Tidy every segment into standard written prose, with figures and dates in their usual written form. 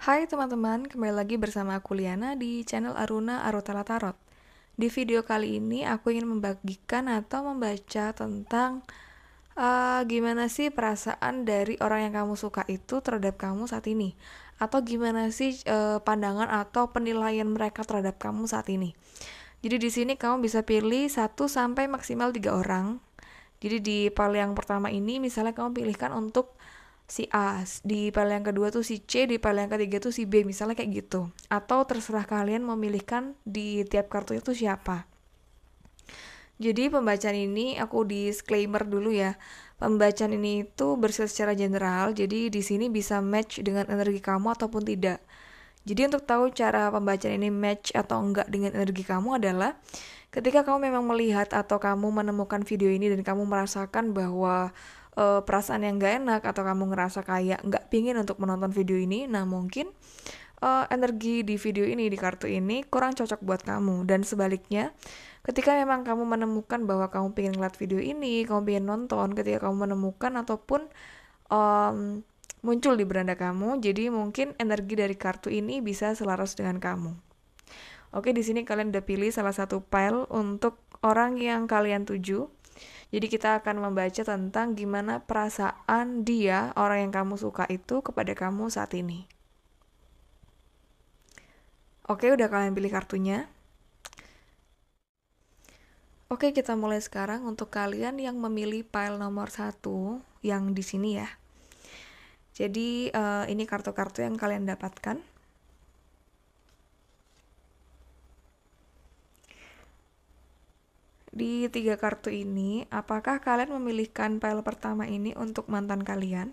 Hai teman-teman, kembali lagi bersama aku Liana di channel Aruna Arutala Tarot. Di video kali ini aku ingin membagikan atau membaca tentang gimana sih perasaan dari orang yang kamu suka itu terhadap kamu saat ini. Atau gimana sih pandangan atau penilaian mereka terhadap kamu saat ini. Jadi di sini kamu bisa pilih 1 sampai maksimal 3 orang. Jadi di file yang pertama ini misalnya kamu pilihkan untuk si A, di file yang kedua tuh si C, di file yang ketiga tuh si B, misalnya kayak gitu. Atau terserah kalian memilihkan di tiap kartu itu siapa. Jadi pembacaan ini aku disclaimer dulu ya. Pembacaan ini itu bersifat secara general, jadi di sini bisa match dengan energi kamu ataupun tidak. Jadi untuk tahu cara pembacaan ini match atau enggak dengan energi kamu adalah ketika kamu memang melihat atau kamu menemukan video ini dan kamu merasakan bahwa perasaan yang gak enak atau kamu ngerasa kayak gak pingin untuk menonton video ini, nah mungkin energi di video ini, di kartu ini kurang cocok buat kamu. Dan sebaliknya, ketika memang kamu menemukan bahwa kamu pengen ngeliat video ini, kamu pengen nonton, ketika kamu menemukan ataupun um, muncul di beranda kamu, jadi mungkin energi dari kartu ini bisa selaras dengan kamu. Oke, di sini kalian udah pilih salah satu pile untuk orang yang kalian tuju. Jadi kita akan membaca tentang gimana perasaan dia, orang yang kamu suka itu kepada kamu saat ini. Oke, udah kalian pilih kartunya. Oke, kita mulai sekarang untuk kalian yang memilih pile nomor 1 yang di sini ya. Jadi ini kartu-kartu yang kalian dapatkan. Di 3 kartu ini, apakah kalian memilihkan pile pertama ini untuk mantan kalian?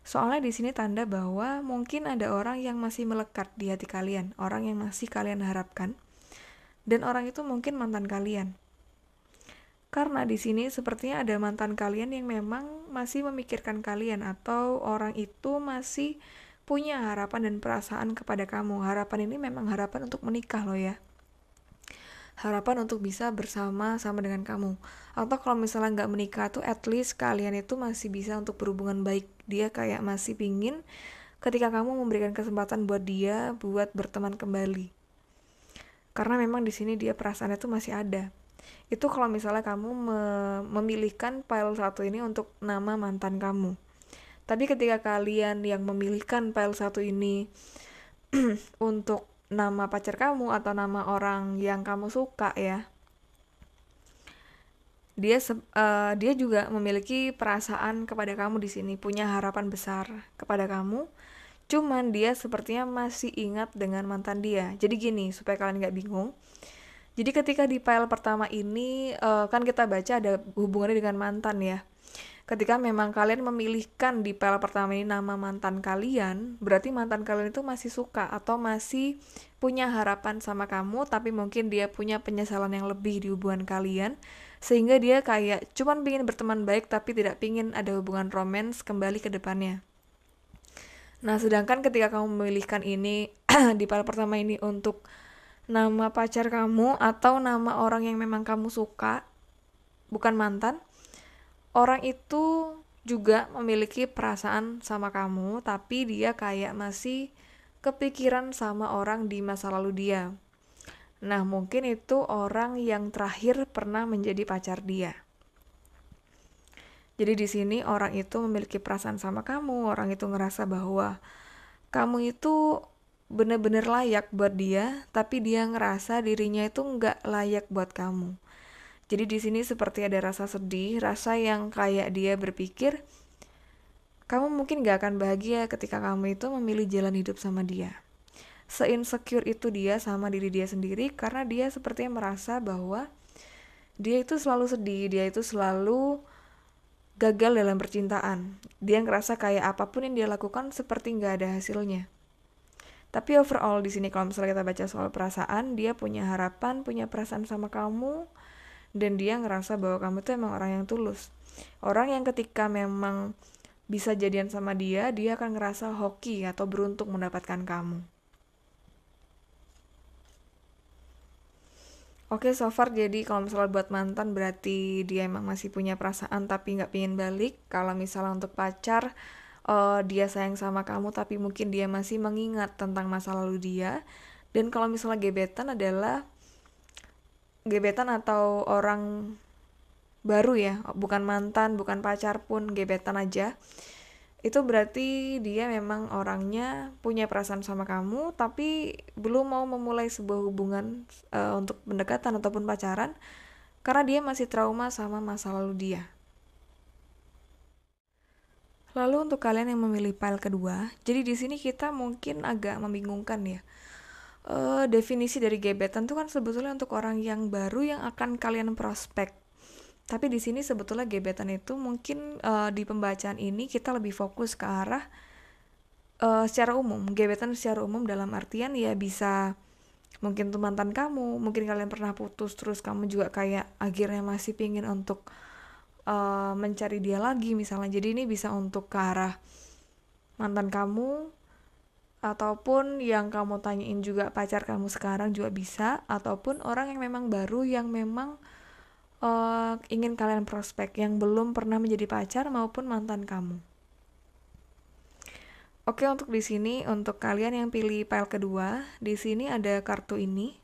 Soalnya di sini tanda bahwa mungkin ada orang yang masih melekat di hati kalian, orang yang masih kalian harapkan, dan orang itu mungkin mantan kalian. Karena di sini sepertinya ada mantan kalian yang memang masih memikirkan kalian atau orang itu masih punya harapan dan perasaan kepada kamu. Harapan ini memang harapan untuk menikah loh ya. Harapan untuk bisa bersama-sama dengan kamu. Atau kalau misalnya nggak menikah tuh at least kalian itu masih bisa untuk berhubungan baik. Dia kayak masih pingin ketika kamu memberikan kesempatan buat dia buat berteman kembali. Karena memang di sini dia perasaannya tuh masih ada. Itu kalau misalnya kamu memilihkan file 1 ini untuk nama mantan kamu. Tapi ketika kalian yang memilihkan file 1 ini untuk nama pacar kamu atau nama orang yang kamu suka ya, dia juga memiliki perasaan kepada kamu di sini, punya harapan besar kepada kamu. Cuman dia sepertinya masih ingat dengan mantan dia. Jadi gini, supaya kalian nggak bingung. Jadi ketika di file pertama ini kan kita baca ada hubungannya dengan mantan ya. Ketika memang kalian memilihkan di file pertama ini nama mantan kalian, berarti mantan kalian itu masih suka atau masih punya harapan sama kamu, tapi mungkin dia punya penyesalan yang lebih di hubungan kalian, sehingga dia kayak cuman pingin berteman baik tapi tidak pingin ada hubungan romans kembali ke depannya. Nah, sedangkan ketika kamu memilihkan ini di file pertama ini untuk nama pacar kamu atau nama orang yang memang kamu suka, bukan mantan, orang itu juga memiliki perasaan sama kamu, tapi dia kayak masih kepikiran sama orang di masa lalu dia. Nah, mungkin itu orang yang terakhir pernah menjadi pacar dia. Jadi di sini orang itu memiliki perasaan sama kamu, orang itu ngerasa bahwa kamu itu bener-bener layak buat dia, tapi dia ngerasa dirinya itu nggak layak buat kamu. Jadi di sini seperti ada rasa sedih, rasa yang kayak dia berpikir, kamu mungkin nggak akan bahagia ketika kamu itu memilih jalan hidup sama dia. Se-insecure itu dia sama diri dia sendiri karena dia sepertinya merasa bahwa dia itu selalu sedih, dia itu selalu gagal dalam percintaan. Dia ngerasa kayak apapun yang dia lakukan seperti nggak ada hasilnya. Tapi overall di sini kalau misalnya kita baca soal perasaan, dia punya harapan, punya perasaan sama kamu, dan dia ngerasa bahwa kamu tuh emang orang yang tulus. Orang yang ketika memang bisa jadian sama dia, dia akan ngerasa hoki atau beruntung mendapatkan kamu. Oke, so far jadi kalau misalnya buat mantan berarti dia emang masih punya perasaan tapi nggak pingin balik. Kalau misalnya untuk pacar, dia sayang sama kamu tapi mungkin dia masih mengingat tentang masa lalu dia. Dan kalau misalnya gebetan adalah gebetan atau orang baru ya, bukan mantan, bukan pacar pun, gebetan aja. Itu berarti dia memang orangnya punya perasaan sama kamu tapi belum mau memulai sebuah hubungan untuk pendekatan ataupun pacaran karena dia masih trauma sama masa lalu dia. Lalu untuk kalian yang memilih file kedua, jadi di sini kita mungkin agak membingungkan ya. Definisi dari gebetan itu kan sebetulnya untuk orang yang baru yang akan kalian prospek. Tapi di sini sebetulnya gebetan itu mungkin di pembacaan ini kita lebih fokus ke arah secara umum. Gebetan secara umum dalam artian ya bisa mungkin tuh mantan kamu, mungkin kalian pernah putus terus kamu juga kayak akhirnya masih pingin untuk mencari dia lagi misalnya. Jadi ini bisa untuk ke arah mantan kamu ataupun yang kamu tanyain juga pacar kamu sekarang juga bisa, ataupun orang yang memang baru yang memang ingin kalian prospek yang belum pernah menjadi pacar maupun mantan kamu. Oke, untuk di sini untuk kalian yang pilih file kedua, di sini ada kartu ini.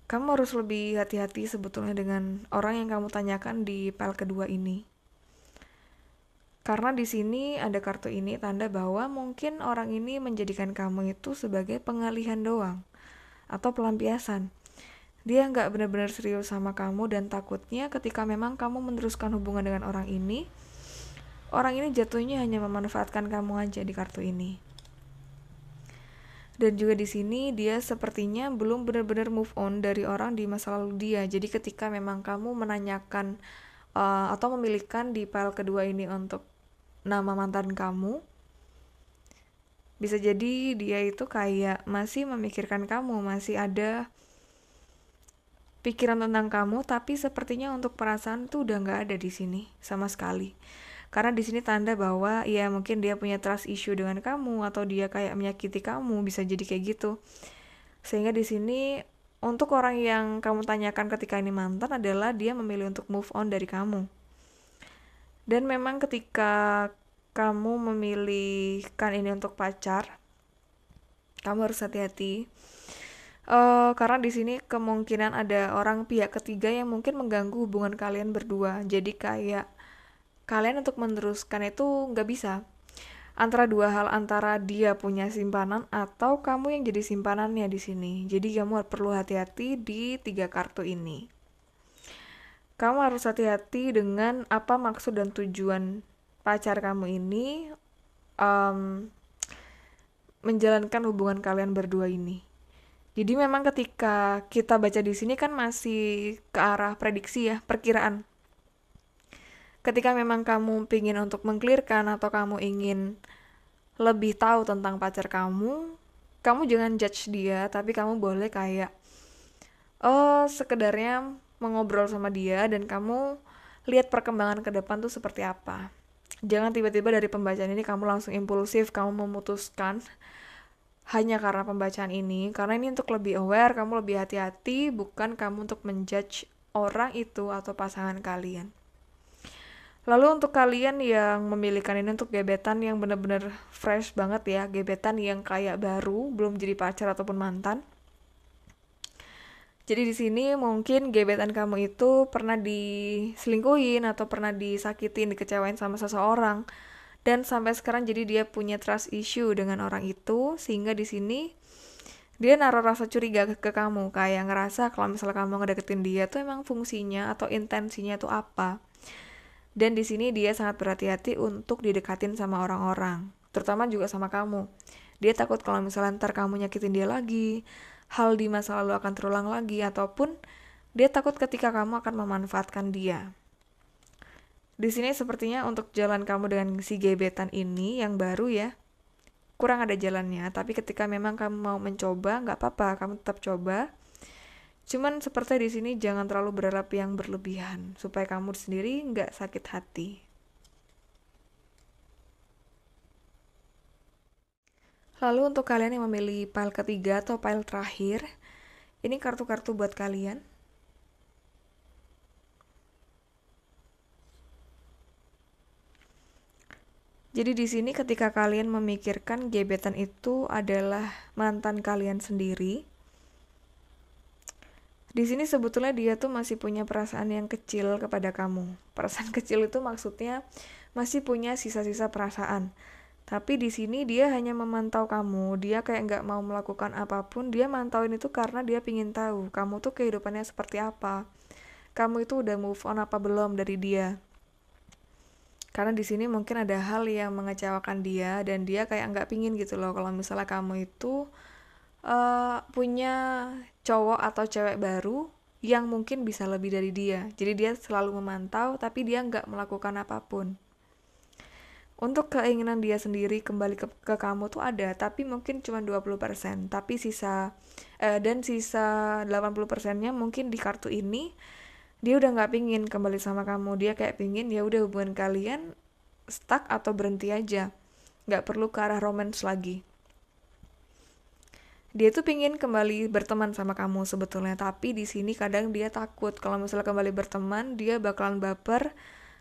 Kamu harus lebih hati-hati sebetulnya dengan orang yang kamu tanyakan di file kedua ini. Karena di sini ada kartu ini tanda bahwa mungkin orang ini menjadikan kamu itu sebagai pengalihan doang atau pelampiasan. Dia nggak benar-benar serius sama kamu dan takutnya ketika memang kamu meneruskan hubungan dengan orang ini jatuhnya hanya memanfaatkan kamu aja di kartu ini. Dan juga di sini dia sepertinya belum benar-benar move on dari orang di masa lalu dia. Jadi ketika memang kamu menanyakan atau memilihkan di file kedua ini untuk nama mantan kamu, bisa jadi dia itu kayak masih memikirkan kamu, masih ada pikiran tentang kamu, tapi sepertinya untuk perasaan tuh udah nggak ada di sini sama sekali. Karena di sini tanda bahwa ya mungkin dia punya trust issue dengan kamu atau dia kayak menyakiti kamu, bisa jadi kayak gitu. Sehingga di sini untuk orang yang kamu tanyakan ketika ini mantan adalah dia memilih untuk move on dari kamu. Dan memang ketika kamu memilihkan ini untuk pacar, kamu harus hati-hati. Karena di sini kemungkinan ada orang pihak ketiga yang mungkin mengganggu hubungan kalian berdua. Jadi kayak kalian untuk meneruskan itu nggak bisa. Antara dua hal, antara dia punya simpanan atau kamu yang jadi simpanannya di sini. Jadi kamu perlu hati-hati di 3 kartu ini. Kamu harus hati-hati dengan apa maksud dan tujuan pacar kamu ini menjalankan hubungan kalian berdua ini. Jadi memang ketika kita baca di sini kan masih ke arah prediksi ya, perkiraan. Ketika memang kamu ingin untuk mengclearkan atau kamu ingin lebih tahu tentang pacar kamu jangan judge dia, tapi kamu boleh kayak sekedarnya mengobrol sama dia dan kamu lihat perkembangan ke depan tuh seperti apa. Jangan tiba-tiba dari pembacaan ini kamu langsung impulsif, kamu memutuskan hanya karena pembacaan ini, karena ini untuk lebih aware, kamu lebih hati-hati, bukan kamu untuk menjudge orang itu atau pasangan kalian. Lalu untuk kalian yang memilihkan ini untuk gebetan yang benar-benar fresh banget ya, gebetan yang kayak baru, belum jadi pacar ataupun mantan. Jadi di sini mungkin gebetan kamu itu pernah diselingkuhin atau pernah disakitin, dikecewain sama seseorang. Dan sampai sekarang jadi dia punya trust issue dengan orang itu, sehingga di sini dia naruh rasa curiga ke kamu, kayak ngerasa kalau misalnya kamu ngedeketin dia tuh emang fungsinya atau intensinya tuh apa. Dan di sini dia sangat berhati-hati untuk didekatin sama orang-orang, terutama juga sama kamu. Dia takut kalau misalnya ntar kamu nyakitin dia lagi, hal di masa lalu akan terulang lagi, ataupun dia takut ketika kamu akan memanfaatkan dia. Di sini sepertinya untuk jalan kamu dengan si gebetan ini yang baru ya, kurang ada jalannya. Tapi ketika memang kamu mau mencoba, nggak apa-apa, kamu tetap coba. Cuman seperti di sini jangan terlalu berharap yang berlebihan, supaya kamu sendiri nggak sakit hati. Lalu untuk kalian yang memilih file ketiga atau file terakhir, ini kartu-kartu buat kalian. Jadi di sini ketika kalian memikirkan gebetan itu adalah mantan kalian sendiri, di sini sebetulnya dia tuh masih punya perasaan yang kecil kepada kamu. Perasaan kecil itu maksudnya masih punya sisa-sisa perasaan. Tapi di sini dia hanya memantau kamu. Dia kayak nggak mau melakukan apapun. Dia mantauin itu karena dia pingin tahu kamu tuh kehidupannya seperti apa. Kamu itu udah move on apa belum dari dia. Karena di sini mungkin ada hal yang mengecewakan dia dan dia kayak nggak pingin gitu loh kalau misalnya kamu itu punya cowok atau cewek baru yang mungkin bisa lebih dari dia. Jadi dia selalu memantau tapi dia nggak melakukan apapun. Untuk keinginan dia sendiri kembali ke kamu tuh ada, tapi mungkin cuma 20%. Tapi dan sisa 80%-nya mungkin di kartu ini dia udah nggak pingin kembali sama kamu. Dia kayak pingin ya udah hubungan kalian stuck atau berhenti aja, nggak perlu ke arah romance lagi. Dia tuh pingin kembali berteman sama kamu sebetulnya, tapi di sini kadang dia takut kalau misalnya kembali berteman dia bakalan baper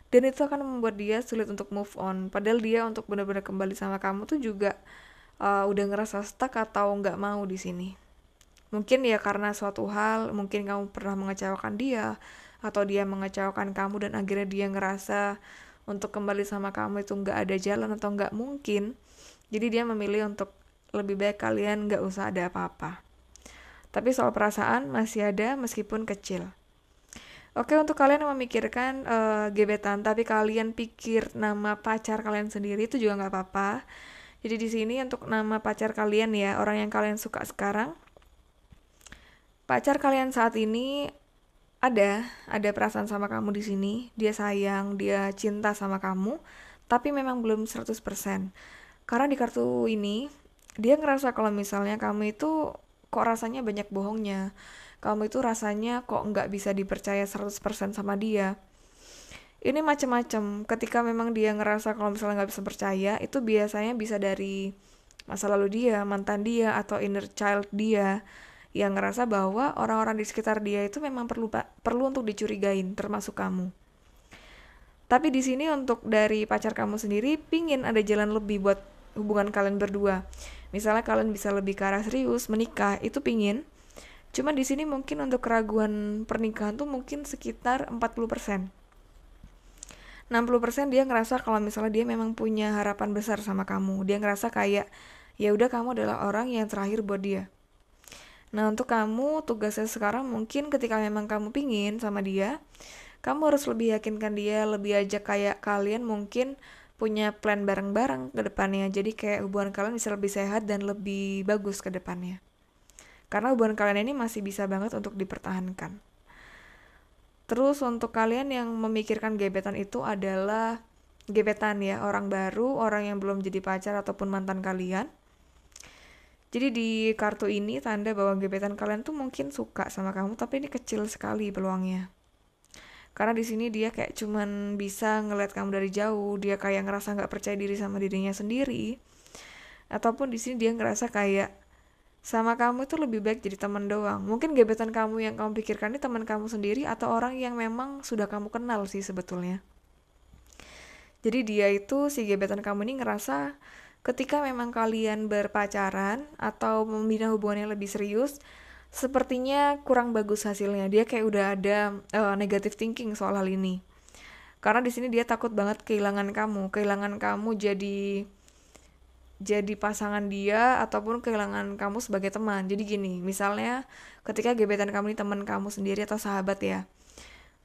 dan itu akan membuat dia sulit untuk move on. Padahal dia untuk benar-benar kembali sama kamu tuh juga udah ngerasa stuck atau nggak mau di sini. Mungkin ya karena suatu hal, mungkin kamu pernah mengecewakan dia atau dia mengecewakan kamu dan akhirnya dia ngerasa untuk kembali sama kamu itu nggak ada jalan atau nggak mungkin. Jadi dia memilih untuk lebih baik kalian nggak usah ada apa-apa. Tapi soal perasaan masih ada meskipun kecil. Oke, untuk kalian yang memikirkan gebetan, tapi kalian pikir nama pacar kalian sendiri itu juga nggak apa-apa. Jadi di sini untuk nama pacar kalian ya, orang yang kalian suka sekarang, pacar kalian saat ini ada perasaan sama kamu di sini. Dia sayang, dia cinta sama kamu, tapi memang belum 100%. Karena di kartu ini dia ngerasa kalau misalnya kamu itu kok rasanya banyak bohongnya. Kamu itu rasanya kok nggak bisa dipercaya 100% sama dia. Ini macam-macam. Ketika memang dia ngerasa kalau misalnya nggak bisa percaya, itu biasanya bisa dari masa lalu dia, mantan dia, atau inner child dia yang ngerasa bahwa orang-orang di sekitar dia itu memang perlu untuk dicurigain, termasuk kamu. Tapi di sini untuk dari pacar kamu sendiri pingin ada jalan lebih buat hubungan kalian berdua. Misalnya kalian bisa lebih ke arah serius, menikah, itu pingin. Cuma di sini mungkin untuk keraguan pernikahan tuh mungkin sekitar 40%. 60% dia ngerasa kalau misalnya dia memang punya harapan besar sama kamu. Dia ngerasa kayak ya udah kamu adalah orang yang terakhir buat dia. Nah, untuk kamu tugasnya sekarang mungkin ketika memang kamu pingin sama dia, kamu harus lebih yakinkan dia, lebih ajak kayak kalian mungkin punya plan bareng-bareng ke depannya. Jadi kayak hubungan kalian bisa lebih sehat dan lebih bagus ke depannya. Karena hubungan kalian ini masih bisa banget untuk dipertahankan. Terus untuk kalian yang memikirkan gebetan itu adalah gebetan ya, orang baru, orang yang belum jadi pacar ataupun mantan kalian. Jadi di kartu ini tanda bahwa gebetan kalian tuh mungkin suka sama kamu, tapi ini kecil sekali peluangnya. Karena di sini dia kayak cuman bisa ngeliat kamu dari jauh, dia kayak ngerasa nggak percaya diri sama dirinya sendiri, ataupun di sini dia ngerasa kayak sama kamu itu lebih baik jadi teman doang. Mungkin gebetan kamu yang kamu pikirkan ini teman kamu sendiri atau orang yang memang sudah kamu kenal sih sebetulnya. Jadi dia itu si gebetan kamu ini ngerasa ketika memang kalian berpacaran atau membina hubungan yang lebih serius, sepertinya kurang bagus hasilnya. Dia kayak udah ada negative thinking soal hal ini. Karena di sini dia takut banget kehilangan kamu jadi pasangan dia ataupun kehilangan kamu sebagai teman. Jadi gini, misalnya ketika gebetan kamu ini teman kamu sendiri atau sahabat ya,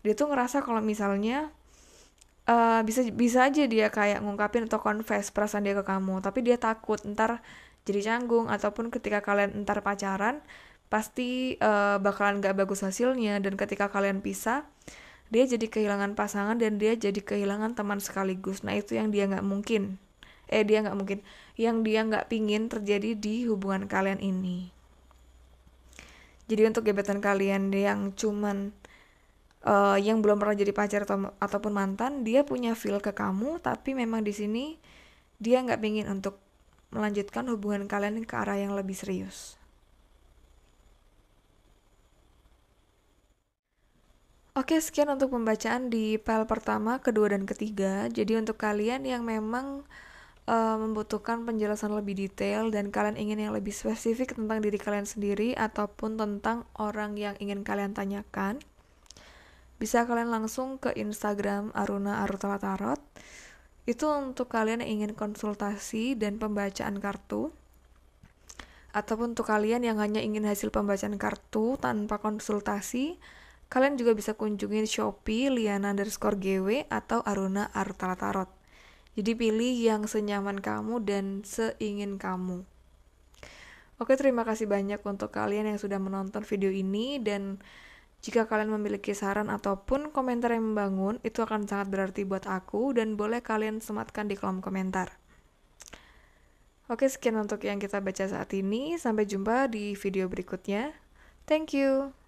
dia tuh ngerasa kalau misalnya bisa bisa aja dia kayak ngungkapin atau confess perasaan dia ke kamu, tapi dia takut ntar jadi canggung ataupun ketika kalian ntar pacaran pasti bakalan gak bagus hasilnya dan ketika kalian pisah dia jadi kehilangan pasangan dan dia jadi kehilangan teman sekaligus. Nah itu yang dia nggak mungkin dia nggak mungkin yang dia nggak pingin terjadi di hubungan kalian ini. Jadi untuk gebetan kalian yang cuman yang belum pernah jadi pacar ataupun mantan, dia punya feel ke kamu, tapi memang di sini dia nggak pingin untuk melanjutkan hubungan kalian ke arah yang lebih serius. Oke, sekian untuk pembacaan di file pertama, kedua, dan ketiga. Jadi untuk kalian yang memang membutuhkan penjelasan lebih detail dan kalian ingin yang lebih spesifik tentang diri kalian sendiri ataupun tentang orang yang ingin kalian tanyakan, bisa kalian langsung ke Instagram Aruna Arutala Tarot. Itu untuk kalian yang ingin konsultasi dan pembacaan kartu, ataupun untuk kalian yang hanya ingin hasil pembacaan kartu tanpa konsultasi, kalian juga bisa kunjungin Shopee Liana_GW atau Aruna Arutala Tarot. Jadi pilih yang senyaman kamu dan seingin kamu. Oke, terima kasih banyak untuk kalian yang sudah menonton video ini, dan jika kalian memiliki saran ataupun komentar yang membangun, itu akan sangat berarti buat aku dan boleh kalian sematkan di kolom komentar. Oke, sekian untuk yang kita baca saat ini. Sampai jumpa di video berikutnya. Thank you.